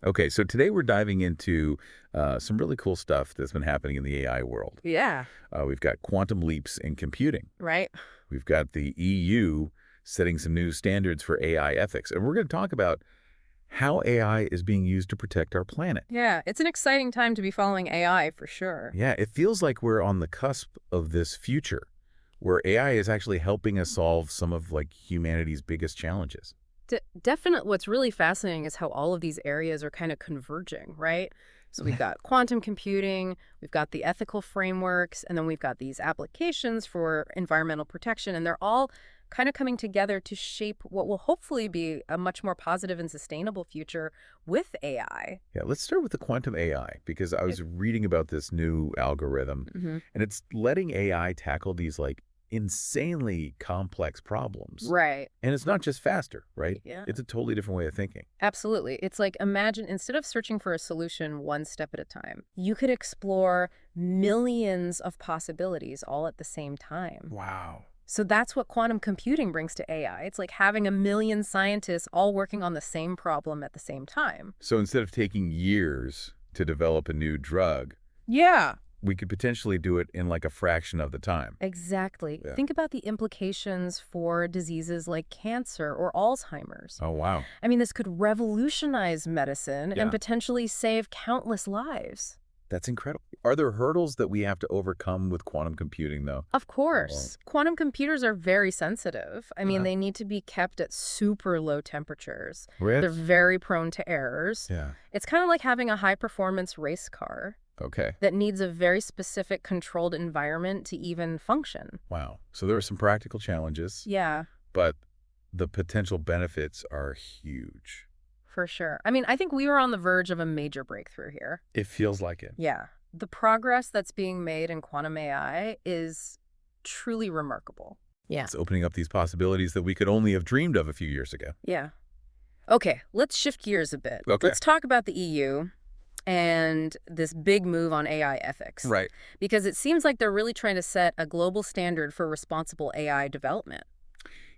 Okay, so today we're diving into some really cool stuff that's been happening in the AI world. Yeah, We've got quantum leaps in computing. right. We've got the EU setting some new standards for AI ethics. And we're going to talk about how AI is being used to protect our planet. Yeah, it's an exciting time to be following AI for sure. Yeah, it feels like we're on the cusp of this future where AI is actually helping us solve some of humanity's biggest challenges. Definitely, what's really fascinating is how all of these areas are kind of converging, right? So we've got quantum computing, we've got the ethical frameworks, and then we've got these applications for environmental protection, and they're all kind of coming together to shape what will hopefully be a much more positive and sustainable future with AI. Yeah, let's start with the quantum AI because I was reading about this new algorithm Mm-hmm. and it's letting AI tackle these insanely complex problems. Right. And it's not just faster, right? Yeah. It's a totally different way of thinking. Absolutely. It's like imagine instead of searching for a solution one step at a time, you could explore millions of possibilities all at the same time. Wow. So that's what quantum computing brings to AI. It's like having a million scientists all working on the same problem at the same time. So instead of taking years to develop a new drug, Yeah, we could potentially do it in a fraction of the time. exactly. Yeah. Think about the implications for diseases like cancer or Alzheimer's. Oh, wow. I mean, this could revolutionize medicine and Yeah. potentially save countless lives. That's incredible. Are there hurdles that we have to overcome with quantum computing, though? Of course. Quantum computers are very sensitive. I mean, Uh-huh. they need to be kept at super low temperatures. Really? They're very prone to errors. Yeah. It's kind of like having a high-performance race car Okay. that needs a very specific controlled environment to even function. Wow. So there are some practical challenges, Yeah, but the potential benefits are huge. for sure. I mean, I think we are on the verge of a major breakthrough here. It feels like it. Yeah. The progress that's being made in quantum AI is truly remarkable. Yeah. It's opening up these possibilities that we could only have dreamed of a few years ago. Yeah. Okay, let's shift gears a bit. Okay. Let's talk about the EU and this big move on AI ethics. Right. Because it seems like they're really trying to set a global standard for responsible AI development.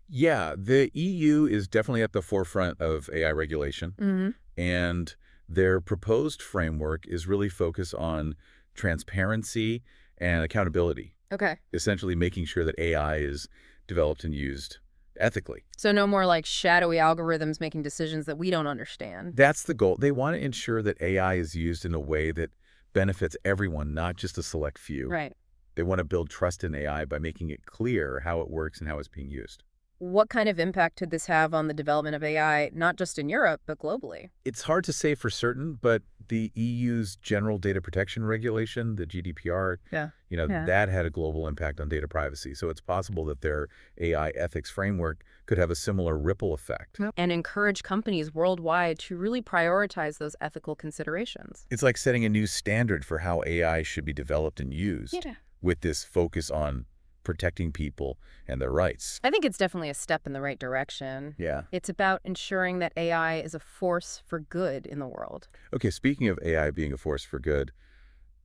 Yeah, the EU is definitely at the forefront of AI regulation, Mm-hmm. and their proposed framework is really focused on transparency and accountability, Okay. essentially making sure that AI is developed and used ethically. So no more like shadowy algorithms making decisions that we don't understand. That's the goal. They want to ensure that AI is used in a way that benefits everyone, not just a select few. Right. They want to build trust in AI by making it clear how it works and how it's being used. What kind of impact could this have on the development of AI, not just in Europe, but globally? It's hard to say for certain, but the EU's General Data Protection Regulation, the GDPR, Yeah. Yeah. that had a global impact on data privacy. So it's possible that their AI ethics framework could have a similar ripple effect. And encourage companies worldwide to really prioritize those ethical considerations. It's like setting a new standard for how AI should be developed and used with this focus on protecting people and their rights. I think it's definitely a step in the right direction. Yeah. It's about ensuring that AI is a force for good in the world. Okay, speaking of AI being a force for good,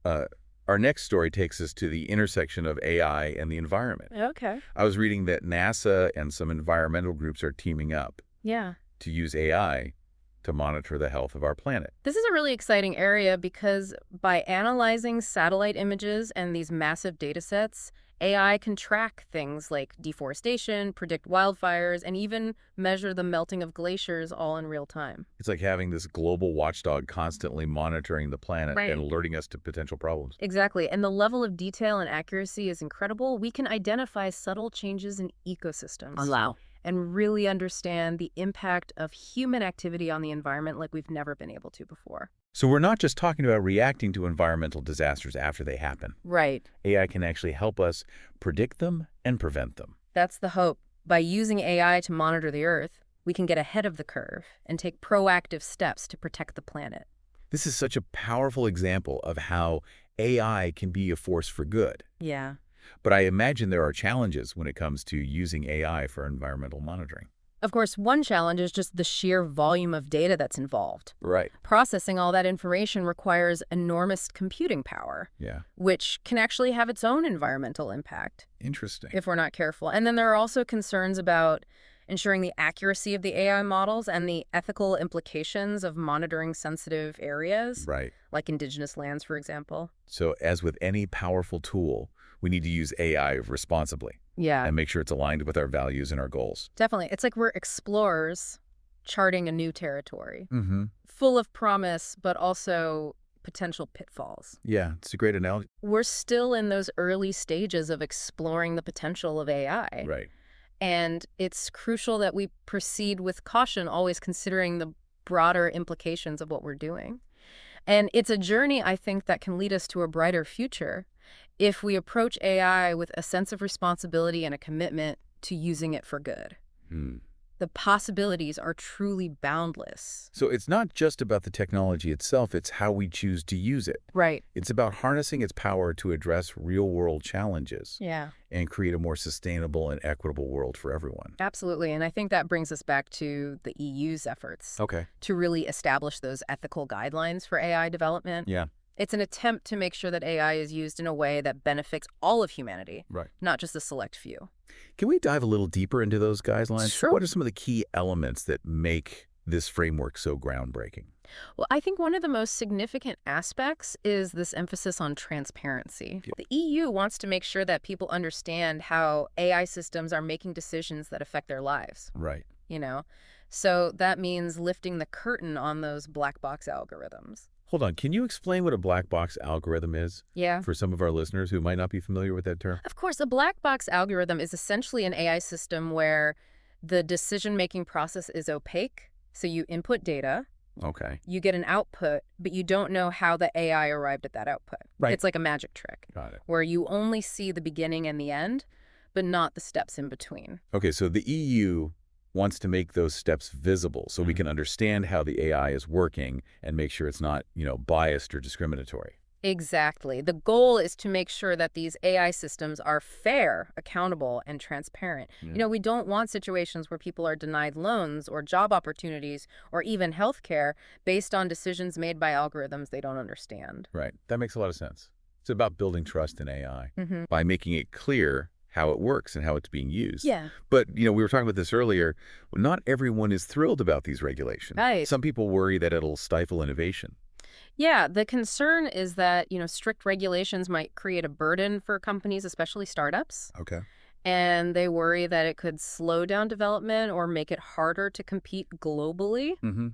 our next story takes us to the intersection of AI and the environment. Okay. I was reading that NASA and some environmental groups are teaming up Yeah. to use AI to monitor the health of our planet. This is a really exciting area because by analyzing satellite images and these massive data sets, AI can track things like deforestation, predict wildfires, and even measure the melting of glaciers all in real time. It's like having this global watchdog constantly monitoring the planet Right. and alerting us to potential problems. Exactly. And the level of detail and accuracy is incredible. We can identify subtle changes in ecosystems. Wow. And really understand the impact of human activity on the environment like we've never been able to before. So we're not just talking about reacting to environmental disasters after they happen. Right. AI can actually help us predict them and prevent them. That's the hope. By using AI to monitor the Earth, we can get ahead of the curve and take proactive steps to protect the planet. This is such a powerful example of how AI can be a force for good. Yeah. But I imagine there are challenges when it comes to using AI for environmental monitoring. Of course, one challenge is just the sheer volume of data that's involved. Right. Processing all that information requires enormous computing power, Yeah. which can actually have its own environmental impact Interesting. if we're not careful. And then there are also concerns about ensuring the accuracy of the AI models and the ethical implications of monitoring sensitive areas, Right. like indigenous lands, for example. So as with any powerful tool, we need to use AI responsibly Yeah, and make sure it's aligned with our values and our goals. definitely. It's like we're explorers charting a new territory, Mm-hmm. full of promise, but also potential pitfalls. Yeah, it's a great analogy. We're still in those early stages of exploring the potential of AI. Right. And it's crucial that we proceed with caution, always considering the broader implications of what we're doing. And it's a journey, I think, that can lead us to a brighter future if we approach AI with a sense of responsibility and a commitment to using it for good. Hmm. The possibilities are truly boundless. So it's not just about the technology itself, it's how we choose to use it. Right. It's about harnessing its power to address real-world challenges Yeah, and create a more sustainable and equitable world for everyone. absolutely. And I think that brings us back to the EU's efforts Okay. to really establish those ethical guidelines for AI development. Yeah. It's an attempt to make sure that AI is used in a way that benefits all of humanity, Right. not just a select few. Can we dive a little deeper into those guidelines? Sure. What are some of the key elements that make this framework so groundbreaking? Well, I think one of the most significant aspects is this emphasis on transparency. Yep. The EU wants to make sure that people understand how AI systems are making decisions that affect their lives, Right. you know? So that means lifting the curtain on those black box algorithms. Hold on. Can you explain what a black box algorithm is Yeah. for some of our listeners who might not be familiar with that term? Of course, a black box algorithm is essentially an AI system where the decision-making process is opaque. So you input data, Okay. you get an output, but you don't know how the AI arrived at that output. Right. It's like a magic trick Got it. where you only see the beginning and the end, but not the steps in between. Okay, so the EU wants to make those steps visible so we can understand how the AI is working and make sure it's not, biased or discriminatory. Exactly. The goal is to make sure that these AI systems are fair, accountable, and transparent. Yeah. We don't want situations where people are denied loans or job opportunities or even healthcare based on decisions made by algorithms they don't understand. Right. That makes a lot of sense. It's about building trust in AI Mm-hmm. by making it clear how it works and how it's being used. Yeah. But, we were talking about this earlier. Not everyone is thrilled about these regulations. Right. Some people worry that it'll stifle innovation. Yeah, the concern is that, strict regulations might create a burden for companies, especially startups. Okay. And they worry that it could slow down development or make it harder to compete globally. Mm-hmm.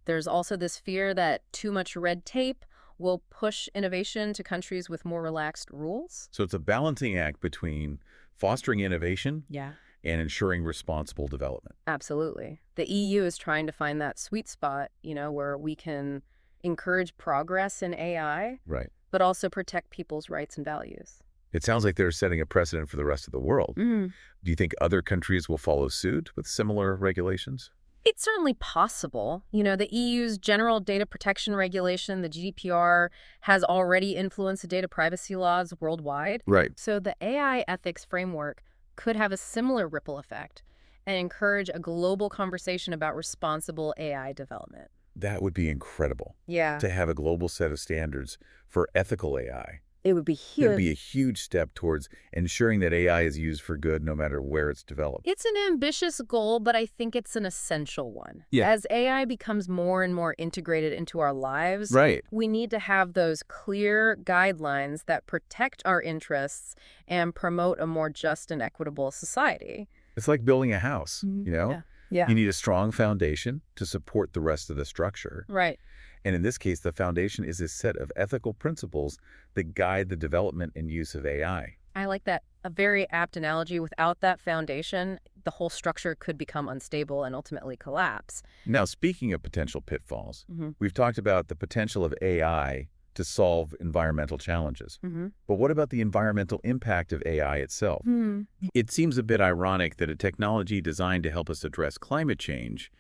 There's also this fear that too much red tape will push innovation to countries with more relaxed rules. So it's a balancing act between fostering innovation Yeah. and ensuring responsible development. Absolutely. The EU is trying to find that sweet spot, where we can encourage progress in AI, Right. but also protect people's rights and values. It sounds like they're setting a precedent for the rest of the world. Mm. Do you think other countries will follow suit with similar regulations? It's certainly possible. The EU's General Data Protection Regulation, the GDPR, has already influenced the data privacy laws worldwide. Right. So the AI ethics framework could have a similar ripple effect and encourage a global conversation about responsible AI development. That would be incredible Yeah, to have a global set of standards for ethical AI. it would be It huge. would be a huge step towards ensuring that AI is used for good no matter where it's developed. It's an ambitious goal, but I think it's an essential one. Yeah. As AI becomes more and more integrated into our lives, Right. we need to have those clear guidelines that protect our interests and promote a more just and equitable society. It's like building a house, Yeah. You need a strong foundation to support the rest of the structure. Right. And in this case, the foundation is a set of ethical principles that guide the development and use of AI. I like that. A very apt analogy. Without that foundation, the whole structure could become unstable and ultimately collapse. Now, speaking of potential pitfalls, Mm-hmm. we've talked about the potential of AI to solve environmental challenges. Mm-hmm. But what about the environmental impact of AI itself? It seems a bit ironic that a technology designed to help us address climate change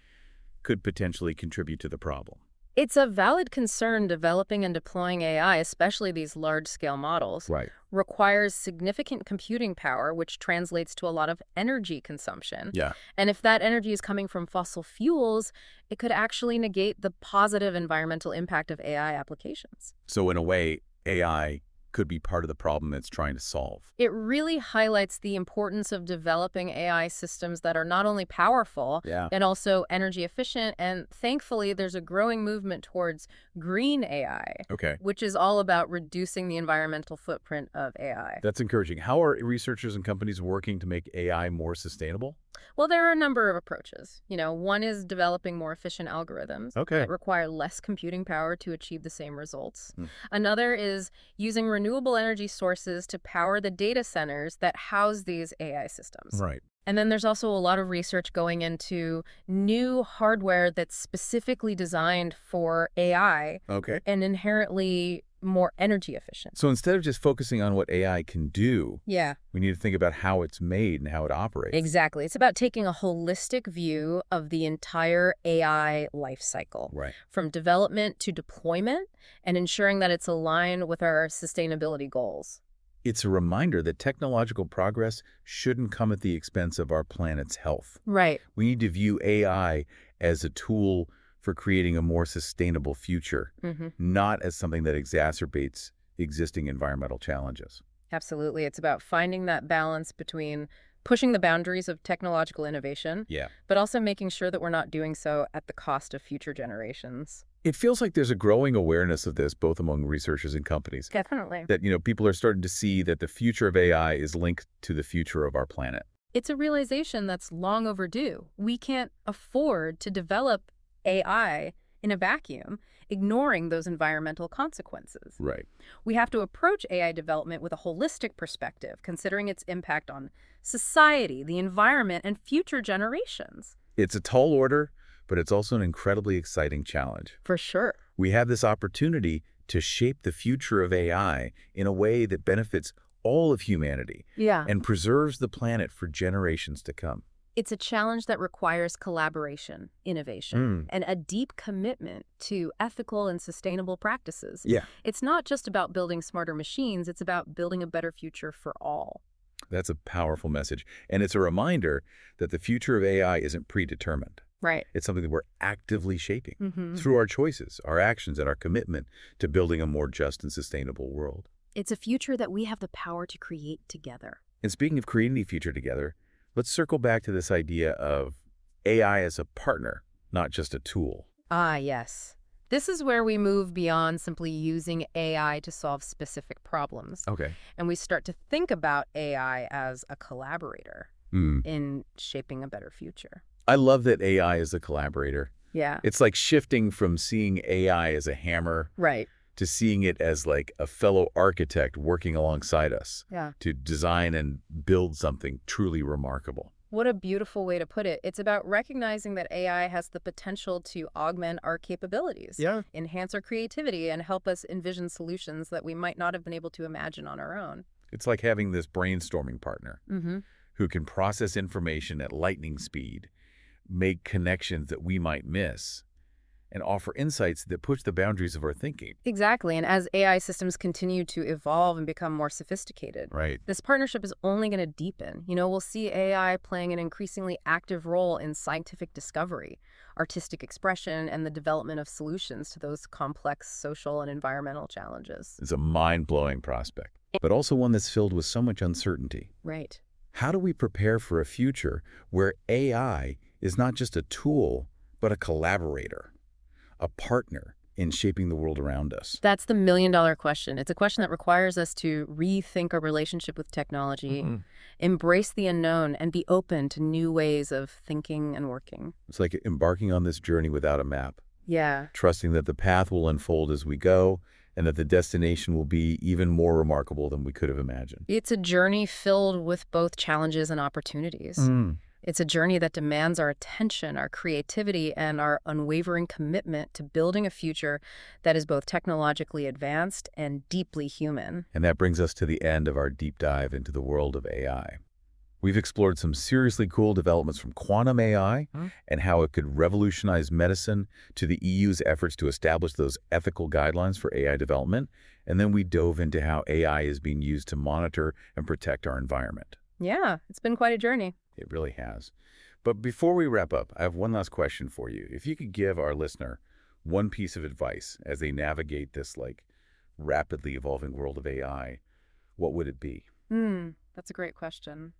could potentially contribute to the problem. It's a valid concern. Developing and deploying AI, especially these large-scale models, Right. requires significant computing power, which translates to a lot of energy consumption. Yeah. And if that energy is coming from fossil fuels, it could actually negate the positive environmental impact of AI applications. So in a way, AI could be part of the problem it's trying to solve. It really highlights the importance of developing AI systems that are not only powerful, Yeah. and also energy efficient. And thankfully, there's a growing movement towards green AI, Okay. which is all about reducing the environmental footprint of AI. That's encouraging. How are researchers and companies working to make AI more sustainable? Well, there are a number of approaches. One is developing more efficient algorithms Okay. that require less computing power to achieve the same results. Hmm. Another is using renewable energy sources to power the data centers that house these AI systems. Right. And then there's also a lot of research going into new hardware that's specifically designed for AI Okay. and inherently more energy efficient. So instead of just focusing on what AI can do, Yeah, we need to think about how it's made and how it operates. exactly. It's about taking a holistic view of the entire AI life cycle, Right. from development to deployment, and ensuring that it's aligned with our sustainability goals. It's a reminder that technological progress shouldn't come at the expense of our planet's health. Right. We need to view AI as a tool for creating a more sustainable future, not as something that exacerbates existing environmental challenges. Absolutely. It's about finding that balance between pushing the boundaries of technological innovation, Yeah. but also making sure that we're not doing so at the cost of future generations. It feels like there's a growing awareness of this, both among researchers and companies, Definitely. that, people are starting to see that the future of AI is linked to the future of our planet. It's a realization that's long overdue. We can't afford to develop AI in a vacuum, ignoring those environmental consequences. Right. We have to approach AI development with a holistic perspective, considering its impact on society, the environment, and future generations. It's a tall order, but it's also an incredibly exciting challenge. For sure. We have this opportunity to shape the future of AI in a way that benefits all of humanity Yeah. and preserves the planet for generations to come. It's a challenge that requires collaboration, innovation, and a deep commitment to ethical and sustainable practices. Yeah. It's not just about building smarter machines, it's about building a better future for all. That's a powerful message. And it's a reminder that the future of AI isn't predetermined. Right. It's something that we're actively shaping through our choices, our actions, and our commitment to building a more just and sustainable world. It's a future that we have the power to create together. And speaking of creating a future together, let's circle back to this idea of AI as a partner, not just a tool. Ah, yes. This is where we move beyond simply using AI to solve specific problems. Okay. And we start to think about AI as a collaborator in shaping a better future. I love that AI is a collaborator. Yeah. It's like shifting from seeing AI as a hammer Right. to seeing it as like a fellow architect working alongside us Yeah. to design and build something truly remarkable. What a beautiful way to put it. It's about recognizing that AI has the potential to augment our capabilities, enhance our creativity, and help us envision solutions that we might not have been able to imagine on our own. It's like having this brainstorming partner who can process information at lightning speed, make connections that we might miss, and offer insights that push the boundaries of our thinking. Exactly. And as AI systems continue to evolve and become more sophisticated, Right. this partnership is only going to deepen. We'll see AI playing an increasingly active role in scientific discovery, artistic expression, and the development of solutions to those complex social and environmental challenges. It's a mind-blowing prospect, but also one that's filled with so much uncertainty. Right. How do we prepare for a future where AI is not just a tool, but a collaborator, a partner in shaping the world around us? That's the million-dollar question. It's a question that requires us to rethink our relationship with technology, embrace the unknown, and be open to new ways of thinking and working. It's like embarking on this journey without a map, Yeah. trusting that the path will unfold as we go and that the destination will be even more remarkable than we could have imagined. It's a journey filled with both challenges and opportunities. It's a journey that demands our attention, our creativity, and our unwavering commitment to building a future that is both technologically advanced and deeply human. And that brings us to the end of our deep dive into the world of AI. We've explored some seriously cool developments from quantum AI and how it could revolutionize medicine to the EU's efforts to establish those ethical guidelines for AI development. And then we dove into how AI is being used to monitor and protect our environment. Yeah, it's been quite a journey. It really has. But before we wrap up, I have one last question for you. If you could give our listener one piece of advice as they navigate this rapidly evolving world of AI, what would it be? That's a great question.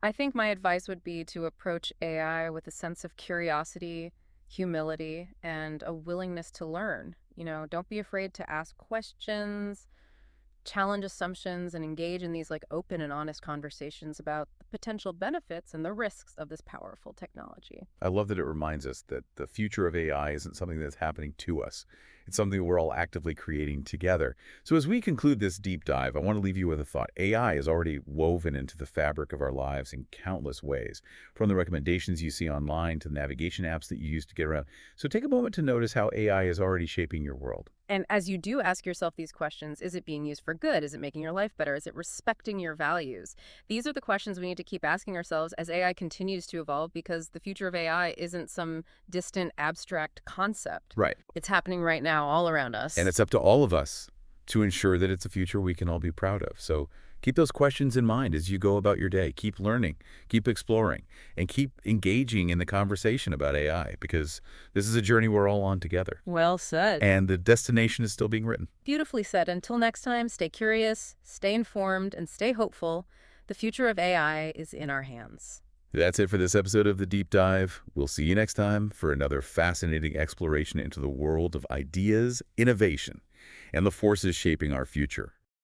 I think my advice would be to approach AI with a sense of curiosity, humility, and a willingness to learn. Don't be afraid to ask questions, challenge assumptions, and engage in these open and honest conversations about the potential benefits and the risks of this powerful technology. I love that it reminds us that the future of AI isn't something that's happening to us. It's something that we're all actively creating together. So as we conclude this deep dive, I want to leave you with a thought. AI is already woven into the fabric of our lives in countless ways, from the recommendations you see online to the navigation apps that you use to get around. So take a moment to notice how AI is already shaping your world. And as you do ask yourself these questions, is it being used for good? Is it making your life better? Is it respecting your values? These are the questions we need to keep asking ourselves as AI continues to evolve, because the future of AI isn't some distant abstract concept. Right. It's happening right now all around And us. it's up to all of us to ensure that it's a future we can all be proud of. So keep those questions in mind as you go about your day. Keep learning, keep exploring, and keep engaging in the conversation about AI, because this is a journey we're all on together. Well said. And the destination is still being written. Beautifully said. Until next time, stay curious, stay informed, and stay hopeful. The future of AI is in our hands. That's it for this episode of The Deep Dive. We'll see you next time for another fascinating exploration into the world of ideas, innovation, and the forces shaping our future.